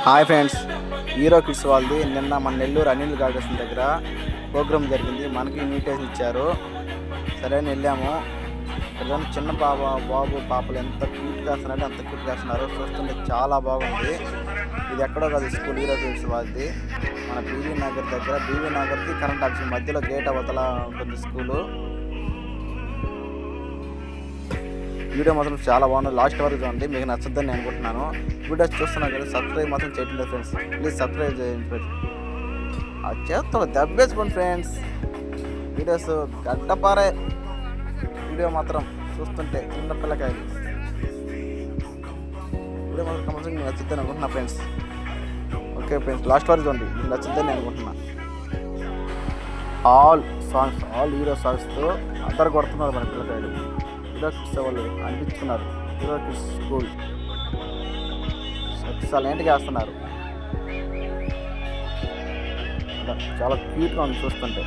Hi friends, hero kids వాళ్ళది నిన్న మన నెల్లూరు అనిల్ గార్డెన్స్ దగ్గర ప్రోగ్రామ్ జరిగింది. మనకి ఇన్విటేషన్ ఇచ్చారు. సరే అని వెళ్ళాము. పిల్లలు చిన్న బాబు పాపలు ఎంత క్యూట్గా వేస్తున్నారంటే అంత క్యూట్గా వేస్తున్నారు. చూస్తుంటే చాలా బాగుంది. ఇది ఎక్కడో కాదు, స్కూల్ హీరో కిడ్స్ వాళ్ళది. మన బీవీ నగర్ దగ్గర, బీవీ నగర్కి కరెంట్ ఆఫీస్ మధ్యలో గేట్ అవతల ఉంటుంది స్కూలు. వీడియో మాత్రం చాలా బాగుంది. లాస్ట్ వరకు చూడండి, మీకు నచ్చద్దని నేను అనుకుంటున్నాను. వీడియోస్ చూస్తున్నా కదా, సబ్స్క్రైబ్ మాత్రం చేయట్లేదు ఫ్రెండ్స్. ప్లీజ్ సబ్స్క్రైబ్ చేయండి ఫ్రెండ్స్. అది చేస్తాం దెబ్బేసుకోండి ఫ్రెండ్స్. వీడియోస్ గడ్డపారే. వీడియో మాత్రం చూస్తుంటే చిన్న పిల్లకాయలు. వీడియో మాత్రం కంపల్సరీ మీకు నచ్చుద్దని అనుకుంటున్నా ఫ్రెండ్స్. ఓకే ఫ్రెండ్స్, లాస్ట్ వరకు చూడండి, మీకు నచ్చుద్దని నేను అనుకుంటున్నా. ఆల్ హీరో సాంగ్స్తో అందరు కొడుతున్నారు మన పిల్లకాయలు. హీరో కిడ్స్ వాళ్ళు అనిపించుకున్నారు. హీరో కిడ్స్ స్కూల్ ఎక్సలెంట్గా వేస్తున్నారు. చాలా క్యూట్గా ఉంది చూస్తుంటే.